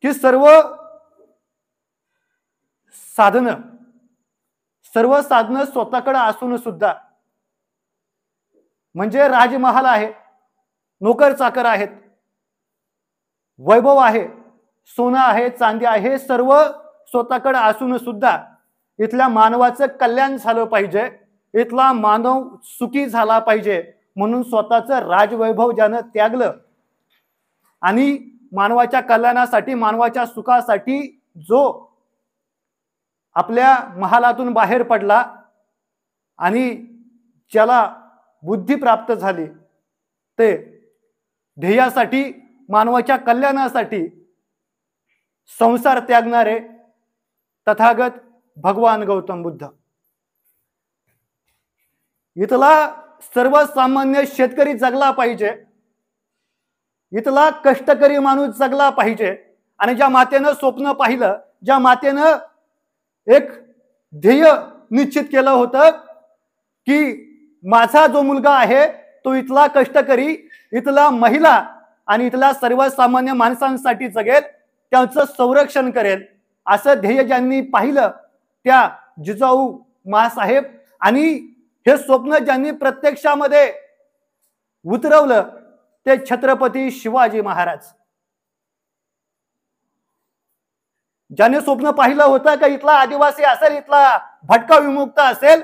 की सर्व साधनं स्वतःकडे असून सुद्धा, म्हणजे राजमहाल आहे, नोकर चाकर आहेत, वैभव आहे, सोनं आहे, चांदी आहे, सर्व स्वतःकडे असून सुद्धा इथल्या मानवाचं कल्याण झालं पाहिजे, इथला मानव सुखी झाला पाहिजे म्हणून स्वतःचं राजवैभव ज्यानं त्यागलं आणि मानवाच्या कल्याणासाठी, मानवाच्या सुखासाठी जो आपल्या महालातून बाहेर पडला आणि ज्याला बुद्धी प्राप्त झाली, ते ध्येयासाठी, मानवाच्या कल्याणासाठी संसार त्यागणारे तथागत भगवान गौतम बुद्ध. इथला सर्वसामान्य शेतकरी जगला पाहिजे, इथला कष्टकरी माणूस जगला पाहिजे आणि ज्या मातेनं स्वप्न पाहिलं, ज्या मातेनं एक ध्येय निश्चित केलं होतं की माझा जो मुलगा आहे तो इथला कष्टकरी, इथला महिला आणि इथल्या सर्वसामान्य माणसांसाठी जगेल, त्यांचं संरक्षण करेल, असं ध्येय ज्यांनी पाहिलं त्या जिजाऊ माँसाहेब, आणि हे स्वप्न ज्यांनी प्रत्यक्षामध्ये उतरवलं ते छत्रपती शिवाजी महाराज. ज्याने स्वप्न पाहिलं होतं की इथला आदिवासी असेल, इथला भटका विमुक्त असेल,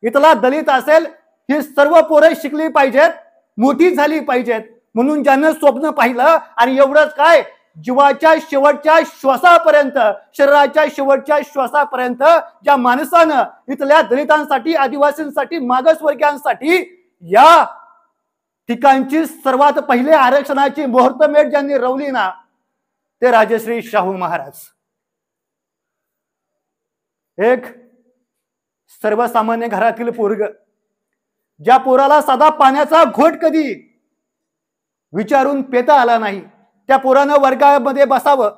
इथला दलित असेल, ही सर्व पोरं शिकली पाहिजेत, मोठी झाली पाहिजेत, म्हणून ज्याने स्वप्न पाहिलं आणि एवढंच काय, जीवाच्या शेवटच्या श्वासापर्यंत, शरीराच्या शेवटच्या श्वासापर्यंत ज्या माणसानं इथल्या दलितांसाठी, आदिवासींसाठी, मागासवर्गीयांसाठी या ठिकाणची सर्वात पहिले आरक्षणाची मुहूर्तमेढ ज्यांनी रवली ना, ते राजश्री शाहू महाराज. एक सर्वसामान्य घरातील पोरग, ज्या पोराला साधा पाण्याचा घोट कधी विचारून पेता आला नाही, त्या पोरानं वर्गामध्ये बसावं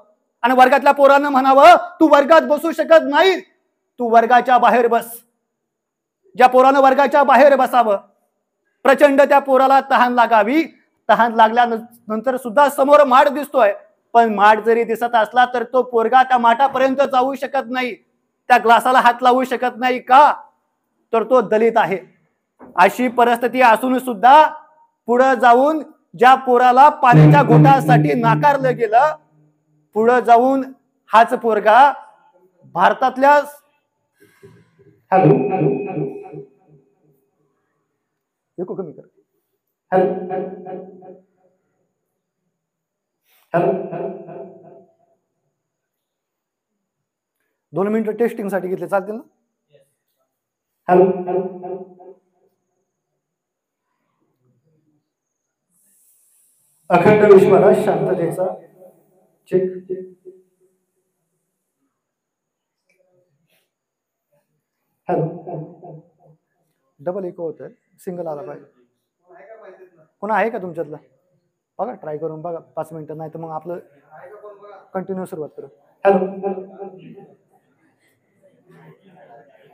आणि वर्गातल्या पोरानं म्हणावं तू वर्गात बसू शकत नाही, तू वर्गाच्या बाहेर बस. ज्या पोरानं वर्गाच्या बाहेर बसावं, प्रचंड त्या पोराला तहान लागावी, तहान लागल्यानंतर सुद्धा समोर माठ दिसतोय, पण माठ जरी दिसत असला तर तो पोरगा त्या माठापर्यंत जाऊ शकत नाही, त्या ग्लासाला हात लावू शकत नाही. का? तर तो दलित आहे. अशी परिस्थिती असून सुद्धा पुढे जाऊन ज्या पोराला पाण्याच्या घोटासाठी नाकारलं गेलं, पुढे जाऊन हाच पोरगा भारतातल्या कमी कर 2 मिनिटं टेस्टिंग साठी घेतले चालतील ना? अखंड विश्वाला शांततेचा चेक. डबल इको होत आहे, सिंगल आला पाहिजे. कोणा आहे का तुमच्यातला? बघा, ट्राय करून बघा 5 मिनिटं, नाही तर मग आपलं कंटिन्यू सुरुवात करू.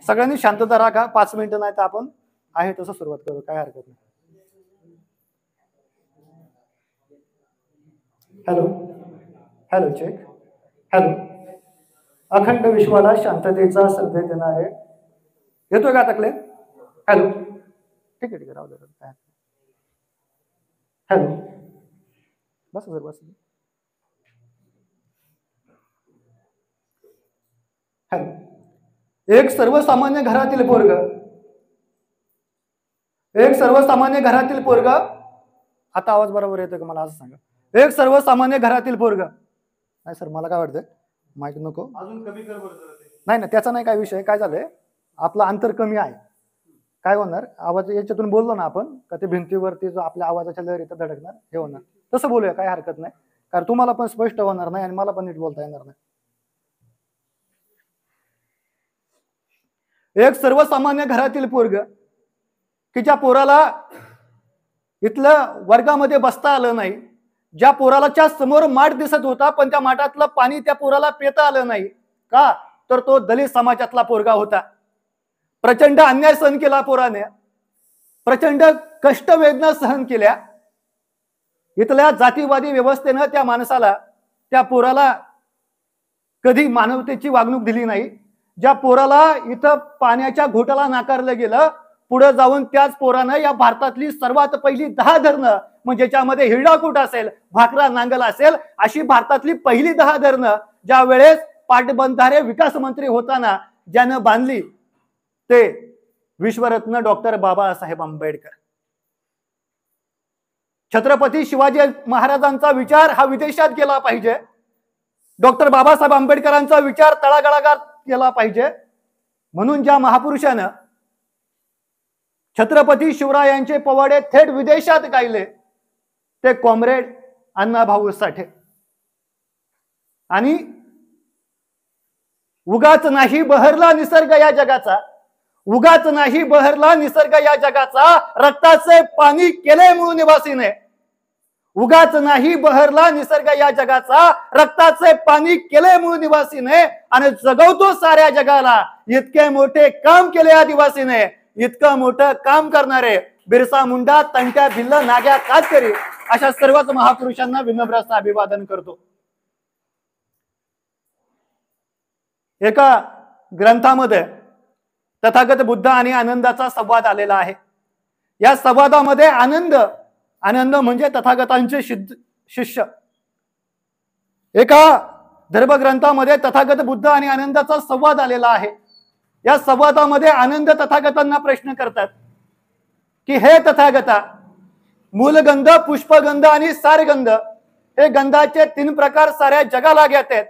सगळ्यांनी शांतता राखा, 5 मिनिटं, नाही तर आपण आहे तसं सुरुवात करू, काय हरकत नाही. Hello check. अखंड विश्वाला शांततेचा संदेश देणारे, येतोय का तकले? ठीक आहे राहू दे. बस सर बस. एक सर्वसामान्य घरातील पोरग, आता आवाज बरोबर येतोय का मला असं सांगा. एक सर्वसामान्य घरातील पोरग, नाही सर मला काय वाटतंय माईक नको, अजून कमी कर बरं. नाही ना, त्याचा नाही काय विषय, काय झालंय आपलं अंतर कमी आहे, काय होणार आवाज याच्यातून बोललो ना आपण का ते भिंतीवरती जो आपल्या आवाजाच्या लहर इथं धडकणार, हे होणार. तसं बोलूया, काय हरकत नाही, कारण तुम्हाला पण स्पष्ट होणार नाही आणि मला पण नीट बोलता येणार नाही. एक सर्वसामान्य घरातील पोरग की ज्या पोराला इथलं वर्गामध्ये बसता आलं नाही, ज्या पोराला समोर माठ दिसत होता पण त्या माठातलं पाणी त्या पोराला पिता आलं नाही. का? तर तो दलित समाजातला पोरगा होता. प्रचंड अन्याय सहन केला पोराने, प्रचंड कष्ट वेदना सहन केल्या. इथल्या जातीवादी व्यवस्थेनं त्या माणसाला, त्या पोराला कधी मानवतेची वागणूक दिली नाही. ज्या पोराला इथं पाण्याच्या घोटाला नाकारलं गेलं, पुढे जाऊन त्याच पोरानं या भारतातली सर्वात पहिली 10 धरणं, म्हणजे ज्याच्यामध्ये हिरडाकूट असेल, भाकरा नांगल असेल, अशी भारतातली पहिली 10 धरणं ज्या वेळेस पाटबंधारे विकास मंत्री होताना ज्यानं बांधली ते विश्वरत्न डॉक्टर बाबासाहेब आंबेडकर. छत्रपती शिवाजी महाराजांचा विचार हा विदेशात गेला पाहिजे. डॉक्टर बाबासाहेब आंबेडकरांचा विचार तळागाळात गेला पाहिजे. म्हणून ज्या महापुरुषानं छत्रपती शिवरायांचे पोवाडे थेट विदेशात गायले ते कॉम्रेड अण्णाभाऊ साठे. आणि उगाच नाही बहरला निसर्ग या जगाचा, उगाच नाही बहरला निसर्ग या जगाचा, रक्ताचे पाणी केले मूळ निवासीने. उगाच नाही बहरला निसर्ग या जगाचा, रक्ताचे पाणी केले मूळ निवासीने. आणि जगवतो साऱ्या जगाला, इतके मोठे काम केले आदिवासीने. इतकं मोठं काम करणारे बिरसा मुंडा, तंट्या भिल्ल, नाग्या कातकरी अशा सर्वच महापुरुषांना विनम्र अभिवादन करतो. एका ग्रंथामध्ये तथागत बुद्ध आणि आनंदाचा संवाद आलेला आहे. या संवादामध्ये आनंद म्हणजे तथागतांचे शिष्य. एका धर्मग्रंथामध्ये तथागत बुद्ध आणि आनंदाचा संवाद आलेला आहे. या संवादामध्ये आनंद तथागतांना प्रश्न करतात की हे तथागता, मूलगंध, पुष्पगंध आणि सारगंध हे गंधाचे 3 प्रकार साऱ्या जगाला घेत आहेत,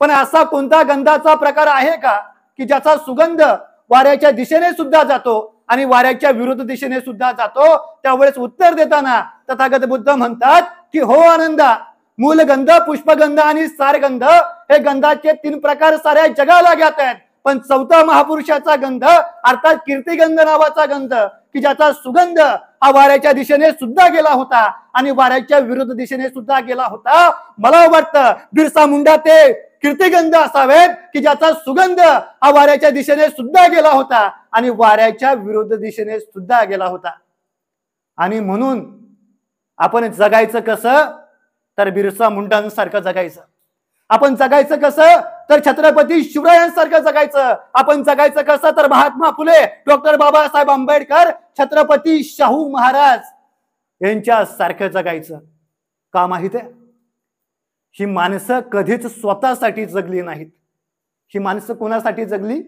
पण असा कोणता गंधाचा प्रकार आहे का की ज्याचा सुगंध वाऱ्याच्या दिशेने सुद्धा जातो आणि वाऱ्याच्या विरुद्ध दिशेने सुद्धा जातो? त्यावेळेस उत्तर देताना तथागत बुद्ध म्हणतात की हो आनंदा, मूलगंध, पुष्पगंध आणि सारगंध हे गंधाचे 3 प्रकार साऱ्या जगाला घेत आहेत, पण 4था महापुरुषाचा गंध अर्थात कीर्तिगंध नावाचा गंध की ज्याचा सुगंध हा वाऱ्याच्या दिशेने सुद्धा गेला होता आणि वाऱ्याच्या विरुद्ध दिशेने सुद्धा गेला होता. मला वाटतं बिरसा मुंडा ते कीर्तिगंध असावेत की ज्याचा सुगंध हा वाऱ्याच्या दिशेने सुद्धा गेला होता आणि वाऱ्याच्या विरुद्ध दिशेने सुद्धा गेला होता. आणि म्हणून आपण जगायचं कसं तर बिरसा मुंडांसारखं जगायचं. आपण जगायचं कसं तर छत्रपती शिवरायांसारखं जगायचं. आपण जगायचं कसं तर महात्मा फुले, डॉक्टर बाबासाहेब आंबेडकर, छत्रपती शाहू महाराज यांच्या सारखं जगायचं. का माहित आहे? ही माणसं कधीच स्वतःसाठी जगली नाहीत. ही माणसं कोणासाठी जगली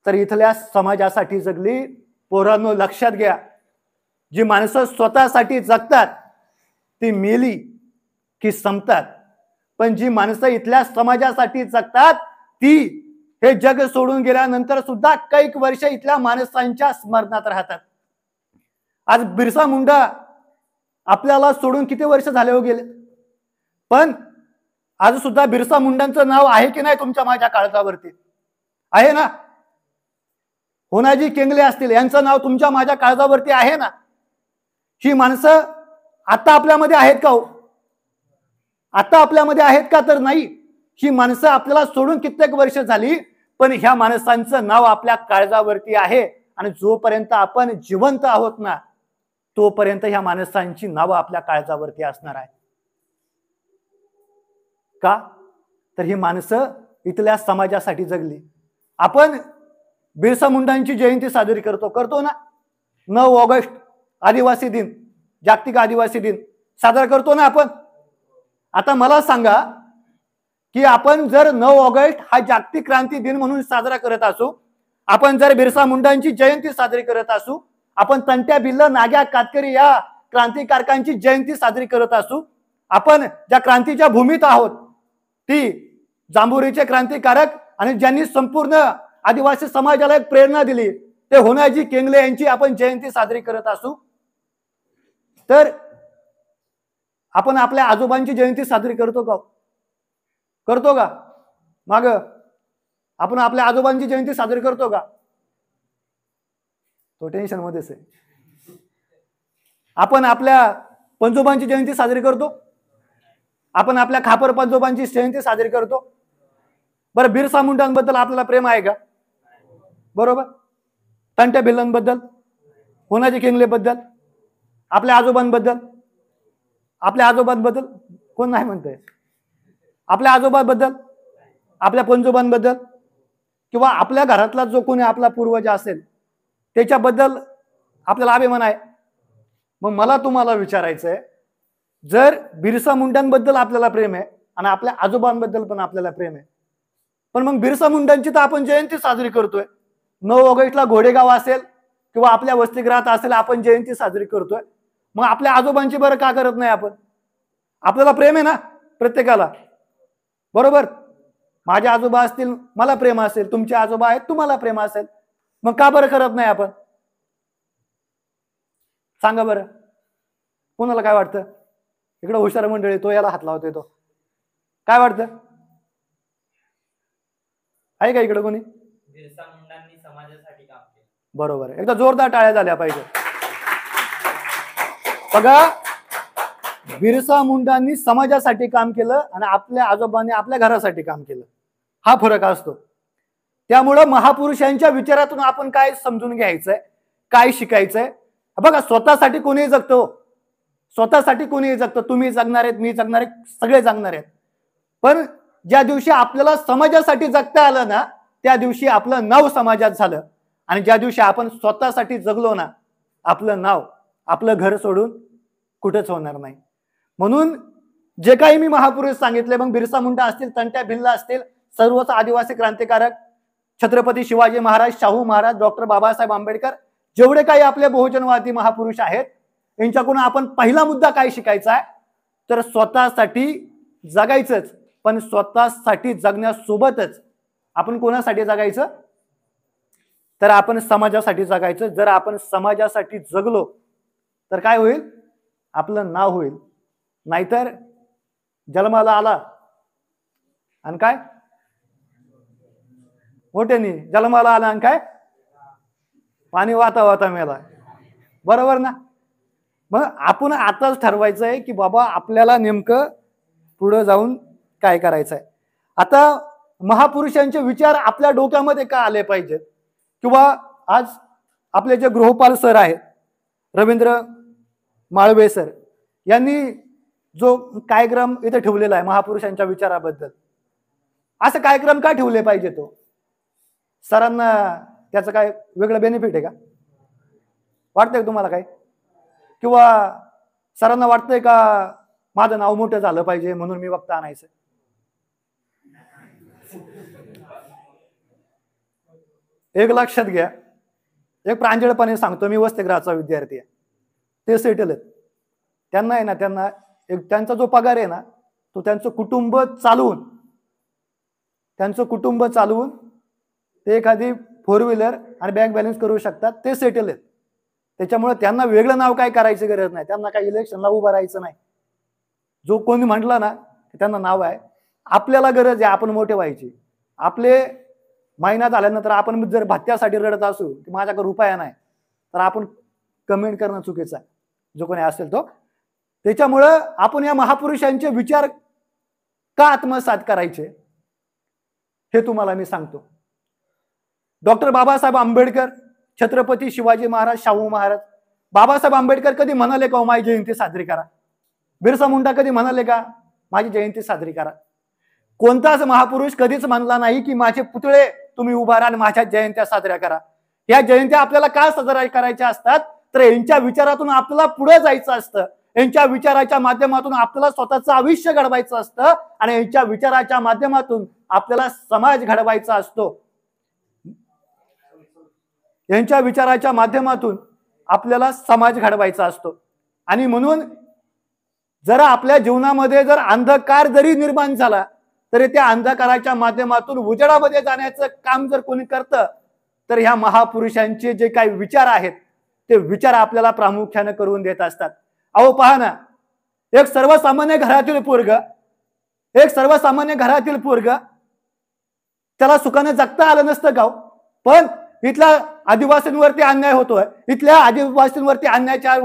तर इथल्या समाजासाठी जगली. पोरांनो लक्षात घ्या, जी माणसं स्वतःसाठी जगतात ती मेली की संपतात, पण जी माणसं इथल्या समाजासाठी जगतात ती हे जग सोडून गेल्यानंतर सुद्धा कैक वर्ष इथल्या माणसांच्या स्मरणात राहतात. आज बिरसा मुंडा आपल्याला सोडून किती वर्ष झाले हो गेले, पण आज सुद्धा बिरसा मुंडांचं नाव आहे की नाही तुमच्या माझ्या काळजावरती? आहे ना? होनाजी केंगले असतील, यांचं नाव तुमच्या माझ्या काळजावरती आहे ना? ही माणसं आता आपल्यामध्ये आहेत का हो? आता आपल्यामध्ये आहेत का तर नाही. ही माणसं आपल्याला सोडून कित्येक वर्ष झाली, पण ह्या माणसांचं नाव आपल्या काळजावरती आहे. आणि जोपर्यंत आपण जिवंत आहोत ना तोपर्यंत ह्या माणसांची नावं आपल्या काळजावरती असणार आहे. का तर ही माणसं इथल्या समाजासाठी जगली. आपण बिरसा मुंडांची जयंती साजरी करतो ना, 9 ऑगस्ट आदिवासी दिन, जागतिक आदिवासी दिन साजरा करतो ना आपण. आता मला सांगा की आपण जर 9 ऑगस्ट हा जागतिक क्रांती दिन म्हणून साजरा करत असू, आपण जर बिरसा मुंडांची जयंती साजरी करत असू, आपण तंट्या भिल्ल, नाग्या कातकरी या क्रांतिकारकांची जयंती साजरी करत असू, आपण ज्या क्रांतीच्या भूमीत आहोत ती जांभुरीचे क्रांतिकारक आणि ज्यांनी संपूर्ण आदिवासी समाजाला एक प्रेरणा दिली ते होनाजी केंगले यांची आपण जयंती साजरी करत असू, तर आपण आपल्या आजोबांची जयंती साजरी करतो का? करतो का? माग आपण आपल्या आजोबांची जयंती साजरी करतो का? तो टेन्शन मध्येच आहे. आपण आपल्या पंजोबांची जयंती साजरी करतो, आपण आपल्या खापर पंजोबांची जयंती साजरी करतो. बरं, बिरसा मुंडांबद्दल आपल्याला प्रेम आहे का? बरोबर. तंट्या भिल्लांबद्दल, होनाजी केंगलेबद्दल, आपल्या आजोबांबद्दल, आपल्या आजोबांबद्दल कोण नाही म्हणतंय? आपल्या आजोबांबद्दल आपल्या पंजोबांबद्दल किंवा आपल्या घरातला जो कोणी आपला पूर्वज असेल त्याच्याबद्दल आपल्याला अभिमान आहे. मग मला तुम्हाला विचारायचं आहे, जर बिरसा मुंडांबद्दल आपल्याला प्रेम आहे आणि आपल्या आजोबांबद्दल पण आपल्याला प्रेम आहे, पण मग बिरसा मुंडांची तर आपण जयंती साजरी करतोय. 9 ऑगस्टला घोडेगाव असेल किंवा आपल्या वसतिगृहात असेल आपण जयंती साजरी करतोय. मग आपल्या आजोबांची बरं का करत नाही आपण? आपल्याला प्रेम आहे ना प्रत्येकाला, बरोबर? माझे आजोबा असतील मला प्रेम असेल, तुमचे आजोबा आहेत तुम्हाला प्रेम असेल, मग का बरं करत नाही आपण? सांगा बरं. कोणाला काय वाटतं? इकडं हुशार मंडळी, तो याला हात लावतोय, तो काय वाटतं? आहे का इकडं कोणी? बिरसा मुंडांनी समाजासाठी काम केलं. बरोबर आहे. एकदा जोरदार टाळ्या झाल्या पाहिजे. बघा, बिरसा मुंडांनी समाजासाठी काम केलं आणि आपल्या आजोबांनी आपल्या घरासाठी काम केलं. हा फरक असतो. त्यामुळं महापुरुषांच्या विचारातून आपण काय समजून घ्यायचंय, काय शिकायचंय? बघा, स्वतःसाठी कोणीही जगतो, स्वतःसाठी कोणीही जगतं. तुम्ही जगणार आहेत, मी जगणार आहे, सगळे जगणार आहेत. पण ज्या दिवशी आपल्याला समाजासाठी जगता आलं ना, त्या दिवशी आपलं नाव समाजात झालं. आणि ज्या दिवशी आपण स्वतःसाठी जगलो ना, आपलं नाव आपलं घर सोडून कुठेच होणार नाही. म्हणून जे काही मी महापुरुष सांगितले, मग बिरसा मुंडा असतील, तंट्या भिल्ला असतील, सर्वच आदिवासी क्रांतिकारक, छत्रपती शिवाजी महाराज, शाहू महाराज, डॉक्टर बाबासाहेब आंबेडकर, जेवढे काही आपले बहुजनवादी महापुरुष आहेत, यांच्याकडून आपण पहिला मुद्दा काय शिकायचा आहे, तर स्वतःसाठी जगायचंच. पण स्वतःसाठी जगण्यासोबतच आपण कोणासाठी जगायचं? तर आपण समाजासाठी जगायचं. जर आपण समाजासाठी जगलो तर काय होईल? आपलं नाव होईल. नाहीतर जन्माला आला आणि काय मोठ्यानी जन्माला आला आणि काय पाणी वाता वाता मेला, बरोबर ना? मग आपण आताच ठरवायचं आहे की बाबा आपल्याला नेमकं पुढे जाऊन काय करायचं आहे. आता महापुरुषांचे विचार आपल्या डोक्यामध्ये का आले पाहिजेत? किंवा आज आपले जे गृहपाल सर आहेत, रवींद्र माळवे सर, यांनी जो कार्यक्रम इथे ठेवलेला आहे महापुरुषांच्या विचाराबद्दल, असं कार्यक्रम का ठेवले पाहिजे? तो सरांना त्याचं काय वेगळं बेनिफिट आहे का? वाटतंय तुम्हाला काय? किंवा सरांना वाटतंय का माझं नाव मोठं झालं पाहिजे म्हणून मी वक्ता आणायचं? एक लक्षात घ्या, एक प्रांजळपणे सांगतो, मी वसतिगृहाचा विद्यार्थी आहे. ते सेटल आहेत. त्यांना आहे ना, त्यांना त्यांचा जो पगार आहे ना, तो त्यांचं कुटुंब चालवून ते एखादी 4 व्हीलर आणि बँक बॅलन्स करू शकतात. ते सेटल आहेत. त्याच्यामुळे त्यांना वेगळं नाव काय करायची गरज नाही. त्यांना काही इलेक्शनला उभं राहायचं नाही. जो कोणी म्हटलं ना त्यांना नाव आहे. आपल्याला गरज आहे आपण मोठे व्हायची. आपले महिना झाल्यानंतर आपण जर भत्त्यासाठी रडत असू की माझ्याकडे रुपया नाही, तर आपण कमेंट करणं चुकीचं आहे, जो कोणी असेल तो. त्याच्यामुळं आपण या महापुरुषांचे विचार का आत्मसात करायचे हे तुम्हाला मी सांगतो. डॉक्टर बाबासाहेब आंबेडकर, छत्रपती शिवाजी महाराज, शाहू महाराज. बाबासाहेब आंबेडकर कधी म्हणाले का माझी जयंती साजरी करा? बिरसा मुंडा कधी म्हणाले का माझी जयंती साजरी करा? कोणताच महापुरुष कधीच म्हणला नाही की माझे पुतळे तुम्ही उभारा आणि माझ्या जयंत्या साजऱ्या करा. या जयंत्या आपल्याला का साजऱ्या करायच्या असतात? तर यांच्या विचारातून आपल्याला पुढे जायचं असतं. यांच्या विचाराच्या माध्यमातून आपल्याला स्वतःचं आयुष्य घडवायचं असतं आणि यांच्या विचाराच्या माध्यमातून आपल्याला समाज घडवायचा असतो. यांच्या विचाराच्या माध्यमातून आपल्याला समाज घडवायचा असतो. आणि म्हणून जरा आपल्या जीवनामध्ये जर अंधकार जरी निर्माण झाला तरी त्या अंधकाराच्या माध्यमातून उजेडामध्ये जाण्याचं काम जर कोणी करतं तर ह्या महापुरुषांचे जे काही विचार आहेत ते विचार आपल्याला प्रामुख्याने करून देत असतात. अहो पहा ना, एक सर्वसामान्य घरातील पोरग त्याला सुखाने जगता आलं नसतं का? पण इथल्या आदिवासींवरती अन्याय होतोय, इथल्या आदिवासींवरती अत्याचार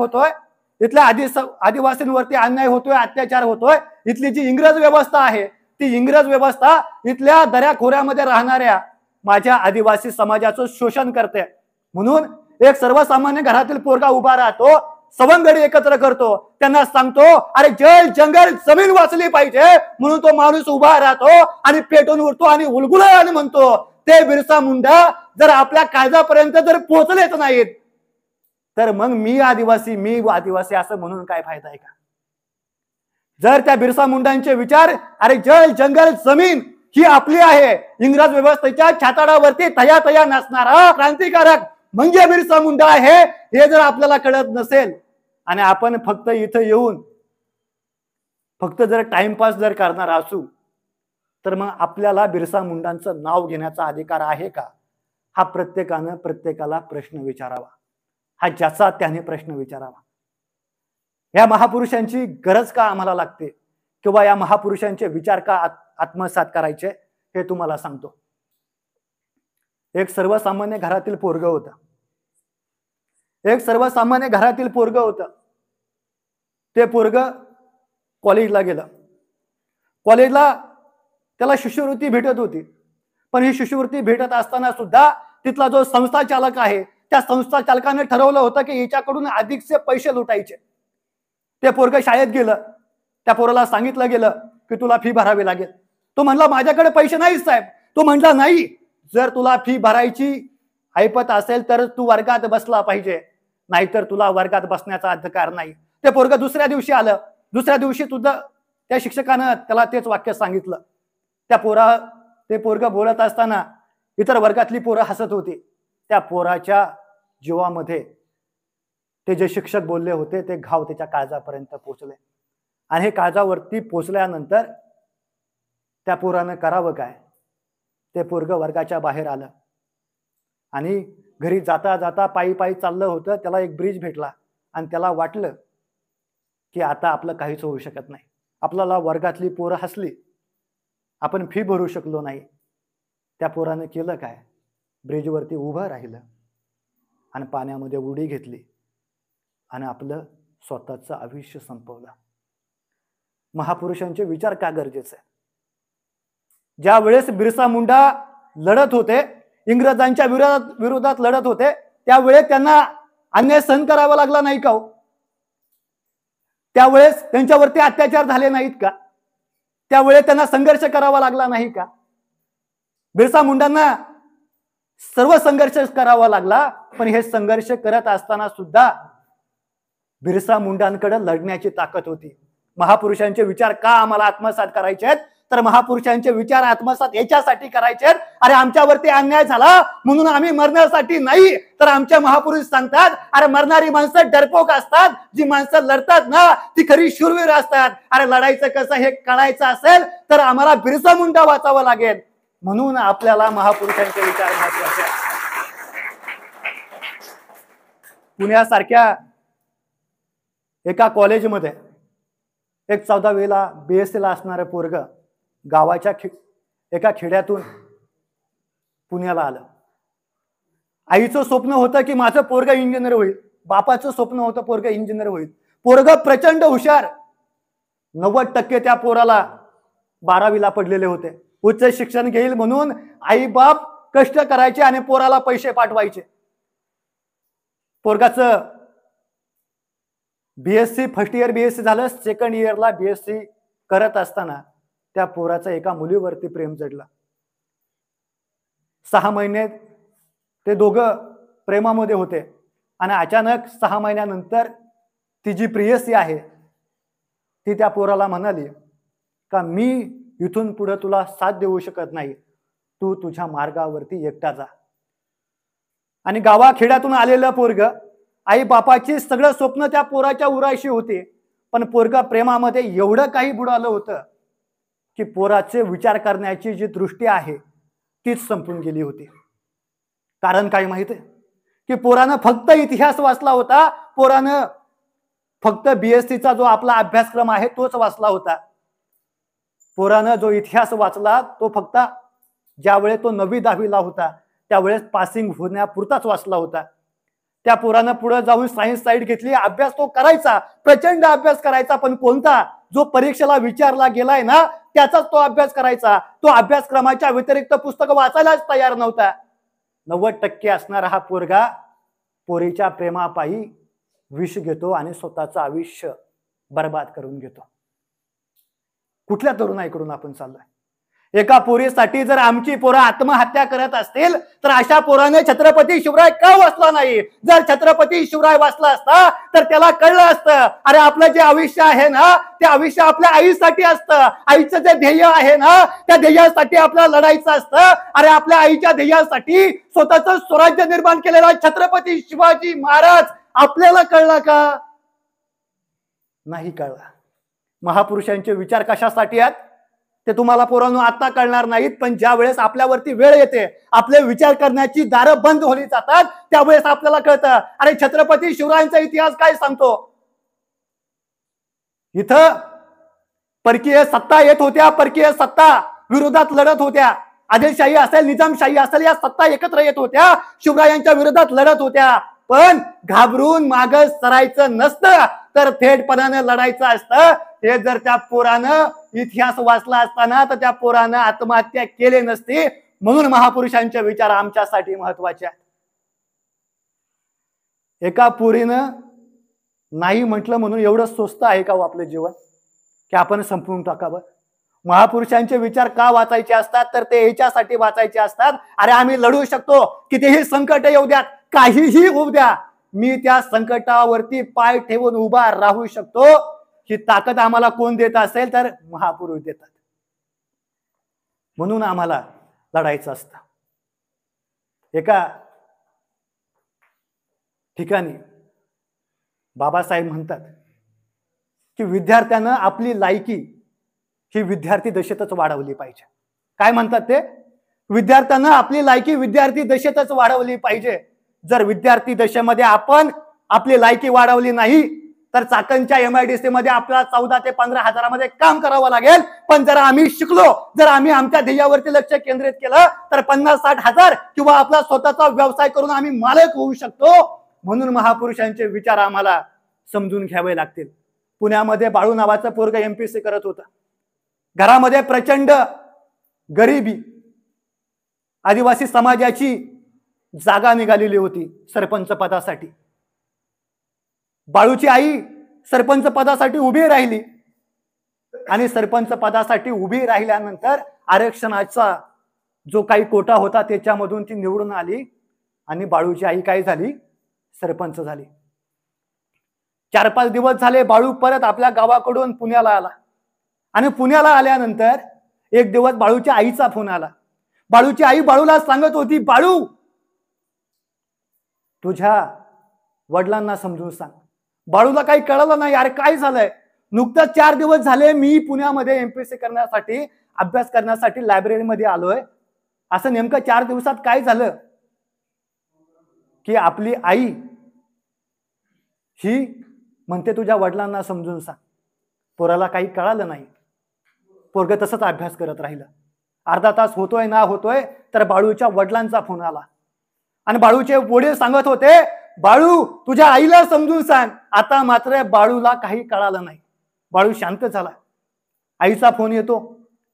होतोय. इथली जी इंग्रज व्यवस्था आहे ती इंग्रज व्यवस्था इथल्या दऱ्याखोऱ्यामध्ये राहणाऱ्या माझ्या आदिवासी समाजाचं शोषण करते. म्हणून एक सर्वसामान्य घरातील पोरगा उभा राहतो सवंगडी एकत्र करतो, त्यांना सांगतो अरे जल जंगल जमीन वाचली पाहिजे म्हणून तो माणूस उभा राहतो आणि पेटून उठतो आणि उलगुलाने म्हणतो. ते बिरसा मुंडा जर आपल्या काळजापर्यंत जर पोहोचलेच नाहीत तर मग मी आदिवासी असं म्हणून काय फायदा आहे का? जर त्या बिरसा मुंडांचे विचार अरे जल जंगल जमीन ही आपली आहे, इंग्रज व्यवस्थेच्या छाताडावरती तया तया नसणारा क्रांतिकारक म्हणजे बिरसा मुंडा आहे हे जर आपल्याला कळत नसेल आणि आपण फक्त इथं येऊन फक्त जर टाइमपास जर करणार असू तर मग आपल्याला बिरसा मुंडांचं नाव घेण्याचा अधिकार आहे का? हा प्रत्येकाला प्रश्न विचारावा. हा ज्याचा त्याने प्रश्न विचारावा. या महापुरुषांची गरज का आम्हाला लागते किंवा या महापुरुषांचे विचार का आत्मसात करायचे हे तुम्हाला सांगतो. एक सर्वसामान्य घरातील पोरग होतं. ते पोरग कॉलेजला गेलं. कॉलेजला त्याला शिष्यवृत्ती भेटत होती, पण ही शिष्यवृत्ती भेटत असताना सुद्धा तिथला जो संस्था चालक आहे त्या संस्था चालकाने ठरवलं होतं की हिच्याकडून अधिकचे पैसे लुटायचे. ते पोरग शाळेत गेलं. त्या पोराला सांगितलं गेलं की तुला फी भरावी लागेल. तो म्हणला माझ्याकडे पैसे नाहीत साहेब. तो म्हणला नाही, जर तुला फी भरायची ऐपत असेल तर तू वर्गात बसला पाहिजे, नाहीतर तुला वर्गात बसण्याचा अधिकार नाही. ते पोरग दुसऱ्या दिवशी आलं. दुसऱ्या दिवशी तुझं त्या शिक्षकानं त्याला तेच वाक्य सांगितलं. ते पोरग बोलत असताना इतर वर्गातली पोरं हसत होती. त्या पोराच्या जीवामध्ये ते जे शिक्षक बोलले होते ते घाव त्याच्या काळजापर्यंत पोहोचले. आणि हे काळजावरती पोहोचल्यानंतर त्या पोरानं करावं काय? ते पोरग वर्गाच्या बाहेर आलं आणि घरी जाता जाता पायी पायी चाललं होतं. त्याला एक ब्रिज भेटला आणि त्याला वाटलं की आता आपलं काहीच होऊ शकत नाही. आपल्याला वर्गातली पोरं हसली, आपण फी भरू शकलो नाही. त्या पोरानं केलं काय? ब्रिजवरती उभं राहिलं आणि पाण्यामध्ये उडी घेतली आणि आपलं स्वतःचं आयुष्य संपवलं. महापुरुषांचे विचार का गरजेचे आहे? ज्या वेळेस बिरसा मुंडा लढत होते, इंग्रजांच्या विरोधात लढत होते, त्यावेळेस त्यांना अन्याय सहन करावा लागला नाही का? त्यावेळेस त्यांच्यावरती अत्याचार झाले नाहीत का? त्यावेळेस त्यांना संघर्ष करावा लागला नाही का? बिरसा मुंडांना सर्व संघर्ष करावा लागला, पण हे संघर्ष करत असताना सुद्धा बिरसा मुंडांकडे लढण्याची ताकद होती. महापुरुषांचे विचार का आम्हाला आत्मसात करायचे आहेत? तर महापुरुषांचे विचार आत्मसात याच्यासाठी करायचे आहेत, अरे आमच्यावरती अन्याय झाला म्हणून आम्ही मरण्यासाठी नाही, तर आमचे महापुरुष सांगतात अरे मरणारी माणसं डरपोक असतात, जी माणसं लढतात ना ती खरी शूरवीर असतात. अरे लढायचं कसं हे कळायचं असेल तर आम्हाला बिरसा मुंडा वाचावं लागेल. म्हणून आपल्याला महापुरुषांचे विचार महत्वाचे आहेत. पुण्यासारख्या एका कॉलेजमध्ये एक 14वीला BSc ला असणारं पोरग गावाच्या एका खेड्यातून पुण्याला आलं. आईचं स्वप्न होतं की माझं पोरग इंजिनियर होईल, बापाचं स्वप्न होतं पोरग इंजिनियर होईल. पोरग प्रचंड हुशार, 90% त्या पोराला 12वीला पडलेले होते. उच्च शिक्षण घेईल म्हणून आई बाप कष्ट करायचे आणि पोराला पैसे पाठवायचे. पोरगाचं BSc फर्स्ट इयर BSc झालं, सेकंड इयरला BSc करत असताना त्या पोराचं एका मुलीवरती प्रेम जडलं. 6 महिने ते दोघं प्रेमामध्ये होते आणि अचानक 6 महिन्यानंतर ती जी प्रेयसी आहे ती त्या पोराला म्हणाली का मी इथून पुढे तुला साथ देऊ शकत नाही, तू तुझ्या मार्गावरती एकटा जा. आणि गावाखेड्यातून आलेलं पोरग, आई बापाची सगळं स्वप्न त्या पोराच्या उराशी होते, पण पोरगा प्रेमामध्ये एवढं काही बुडालं होतं की पोराचे विचार करण्याची जी दृष्टी आहे तीच संपून गेली होती. कारण काय माहिती आहे की पोरानं फक्त इतिहास वाचला होता, पोरानं फक्त BScचा जो आपला अभ्यासक्रम आहे तोच वाचला होता. पोरानं जो इतिहास वाचला तो फक्त ज्यावेळेस तो 9वी 10वीला होता त्यावेळेस पासिंग होण्यापुरताच वाचला होता. त्या पोरानं पुढे जाऊन सायन्स साईड घेतली, अभ्यास तो करायचा, प्रचंड अभ्यास करायचा, पण कोणता? जो परीक्षेला विचारला गेलाय ना त्याचाच तो अभ्यास करायचा. तो अभ्यासक्रमाच्या व्यतिरिक्त पुस्तक वाचायलाच तयार नव्हता. 90% असणारा हा पोरगा पोरीच्या प्रेमापायी विष घेतो आणि स्वतःचं आयुष्य बर्बाद करून घेतो. कुठल्या तरुणाईकडून आपण चाललोय? एका पोरीसाठी जर आमची पोरं आत्महत्या करत असतील तर अशा पोराने छत्रपती शिवराय का वाचला नाही? जर छत्रपती शिवराय वाचला असता तर त्याला कळलं असतं, अरे आपलं जे आयुष्य आहे ना ते आयुष्य आपल्या आईसाठी असतं. आईचं जे ध्येय आहे ना त्या ध्येयासाठी आपल्याला लढायचं असतं. अरे आपल्या आईच्या ध्येयासाठी स्वतःचं स्वराज्य निर्माण केलेला छत्रपती शिवाजी महाराज आपल्याला कळला का? नाही कळला. महापुरुषांचे विचार कशासाठी आहेत ते तुम्हाला पोरांनो आता कळणार नाहीत, पण ज्या वेळेस आपल्यावरती वेळ येते, आपले विचार करण्याची दारं बंद होली जातात, त्यावेळेस आपल्याला कळतं, अरे छत्रपती शिवरायांचा इतिहास काय सांगतो. इथं परकीय सत्ता येत होत्या, परकीय सत्ता विरोधात लढत होत्या. आदिलशाही असेल, निजामशाही असेल, या सत्ता एकत्र येत होत्या, शिवरायांच्या विरोधात लढत होत्या. पण घाबरून माग सरायचं नसतं, तर थेटपणाने लढायचं असतं. हे जर त्या पोरानं इतिहास वाचला असताना तर त्या पोरानं आत्महत्या केली नसती. म्हणून महापुरुषांचे विचार आमच्यासाठी महत्वाचे आहेत. एका पोरीनं नाही म्हटलं म्हणून एवढं स्वस्त आहे का आपलं जीवन की आपण संपवून टाकावं? महापुरुषांचे विचार का वाचायचे असतात तर ते याच्यासाठी वाचायचे असतात, अरे आम्ही लढू शकतो, कितीही संकट येऊ द्यात, काहीही होऊ द्या, मी त्या संकटावरती पाय ठेवून उभा राहू शकतो. ही ताकद आम्हाला कोण देत असेल तर महापुरुष देतात. म्हणून आम्हाला लढायचं असतं. एका ठिकाणी बाबासाहेब म्हणतात की विद्यार्थ्यानं आपली लायकी ही विद्यार्थी दशेतच वाढवली पाहिजे. काय म्हणतात ते? विद्यार्थ्यानं आपली लायकी विद्यार्थी दशेतच वाढवली पाहिजे. जर विद्यार्थी दशेमध्ये आपण आपली लायकी वाढवली नाही तर चाकणच्या MIDC मध्ये आपल्याला 14 ते 15 हजारामध्ये काम करावं लागेल. पण जर आम्ही शिकलो, जर आम्ही आमच्या ध्येयावरती लक्ष केंद्रित केलं तर 50-60 हजार किंवा आपला स्वतःचा व्यवसाय करून आम्ही मालक होऊ शकतो. म्हणून महापुरुषांचे विचार आम्हाला समजून घ्यावे लागतील. पुण्यामध्ये बाळू नावाचं पोरग MPSC करत होता. घरामध्ये प्रचंड गरिबी, आदिवासी समाजाची जागा निघालेली होती सरपंच पदासाठी. बाळूची आई सरपंच पदासाठी उभी राहिली आणि सरपंच पदासाठी उभी राहिल्यानंतर आरक्षणाचा जो काही कोटा होता त्याच्यामधून ती निवडून आली आणि बाळूची आई काय झाली? सरपंच झाली. 4-5 दिवस झाले बाळू परत आपल्या गावाकडून पुण्याला आला आणि पुण्याला आल्यानंतर एक दिवस बाळूच्या आईचा फोन आला. बाळूची आई बाळूला सांगत होती, बाळू तुझ्या वडिलांना समजून सांग. बाळूला काही कळलं नाही, अरे काय झालंय? नुकतंच 4 दिवस झाले मी पुण्यामध्ये MPSC करण्यासाठी अभ्यास करण्यासाठी लायब्ररीमध्ये आलोय. असं नेमकं 4 दिवसात काय झालं की आपली आई ही म्हणते तुझ्या वडिलांना समजून सांग. पोराला काही कळालं नाही. पोरग तसंच अभ्यास करत राहिलं. अर्धा तास होतोय ना होतोय तर बाळूच्या वडिलांचा फोन आला आणि बाळूचे वडील सांगत होते, बाळू तुझ्या आईला समजून सांग. आता मात्र बाळूला काही कळालं नाही. बाळू शांत झाला. आईचा फोन येतो,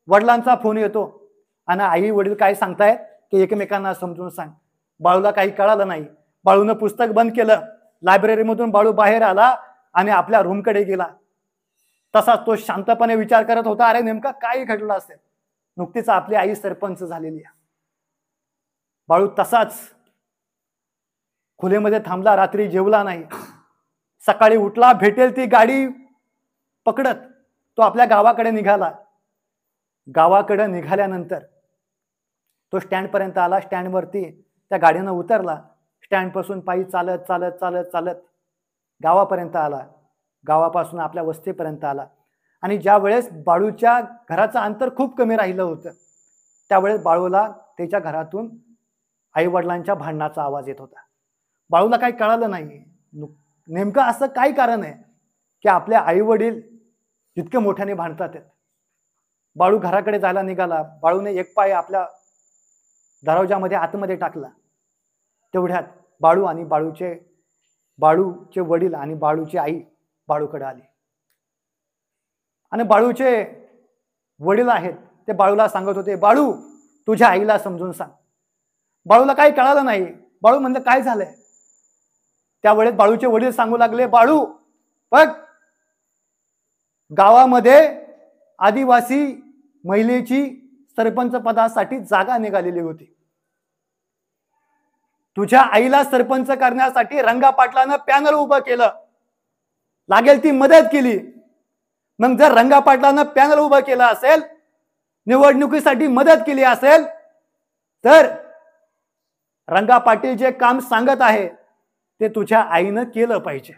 वडिलांचा फोन येतो आणि आई वडील काय सांगतायत की एकमेकांना समजून सांग. बाळूला काही कळालं नाही. बाळूनं पुस्तक बंद केलं. लायब्ररीमधून बाळू बाहेर आला आणि आपल्या रूमकडे गेला. तसाच तो शांतपणे विचार करत होता, अरे नेमका काय घडलं असेल? नुकतीच आपली आई सरपंच झालेली आहे. बाळू तसाच खुलेमध्ये थांबला, रात्री जेवला नाही. सकाळी उठला, भेटेल ती गाडी पकडत तो आपल्या गावाकडे निघाला. गावाकडे निघाल्यानंतर तो स्टँड पर्यंत आला. स्टँडवरती त्या गाडीनं उतरला. स्टँड पासून पायी चालत चालत चालत चालत गावापर्यंत आला. गावापासून आपल्या वस्तीपर्यंत आला आणि ज्या वेळेस बाळूच्या घराचं अंतर खूप कमी राहिलं होतं त्यावेळेस बाळूला त्याच्या घरातून आई वडिलांच्या भांडणाचा आवाज येत होता. बाळूला काही कळालं नाही नेमकं असं काय कारण आहे की आपल्या आई वडील इतके मोठ्याने भांडतात आहेत. बाळू घराकडे जायला निघाला. बाळूने एक पाय आपल्या दरवाजामध्ये आतमध्ये टाकला. तेवढ्यात बाळू आणि बाळूचे वडील आणि बाळूची आई बाळूकडे आली आणि बाळूचे वडील आहेत ते बाळूला सांगत होते, बाळू तुझ्या आईला समजून सांग. बाळूला काही कळालं नाही. बाळू म्हणलं काय झालंय? त्यावेळेस बाळूचे वडील सांगू लागले, बाळू बघ, गावामध्ये आदिवासी महिलेची सरपंच पदासाठी जागा निघालेली होती. तुझ्या आईला सरपंच करण्यासाठी रंगा पाटलानं पॅनल उभं केलं, लागेल ती मदत केली. मग जर रंगा पाटलानं पॅनल उभं केलं असेल, निवडणुकीसाठी मदत केली असेल, तर रंगा पाटील जे काम सांगत आहे ते तुझ्या आईनं केलं पाहिजे.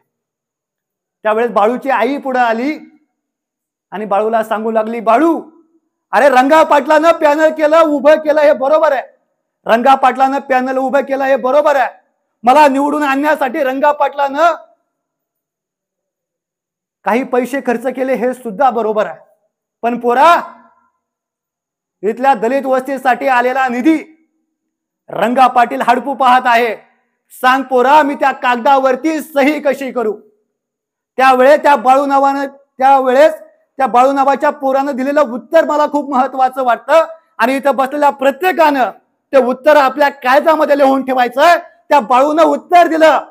त्यावेळेस बाळूची आई पुढे आली आणि बाळूला सांगू लागली, बाळू अरे रंगा पाटलानं पॅनल केलं, उभं केलं, हे बरोबर आहे. रंगा पाटलानं पॅनल उभं केलं हे बरोबर आहे. मला निवडून आणण्यासाठी रंगा पाटलानं काही पैसे खर्च केले हे सुद्धा बरोबर आहे. पण पोरा, इथल्या दलित वस्तीसाठी आलेला निधी रंगा पाटील हडपू पाहत आहे. सांग पोरा, मी त्या कागदावरती सही कशी करू? त्यावेळेस त्या बाळू नावाच्या पोरानं दिलेलं उत्तर मला खूप महत्वाचं वाटतं आणि इथं बसलेल्या प्रत्येकानं ते उत्तर आपल्या कागदामध्ये लिहून ठेवायचं. त्या बाळूनं उत्तर दिलं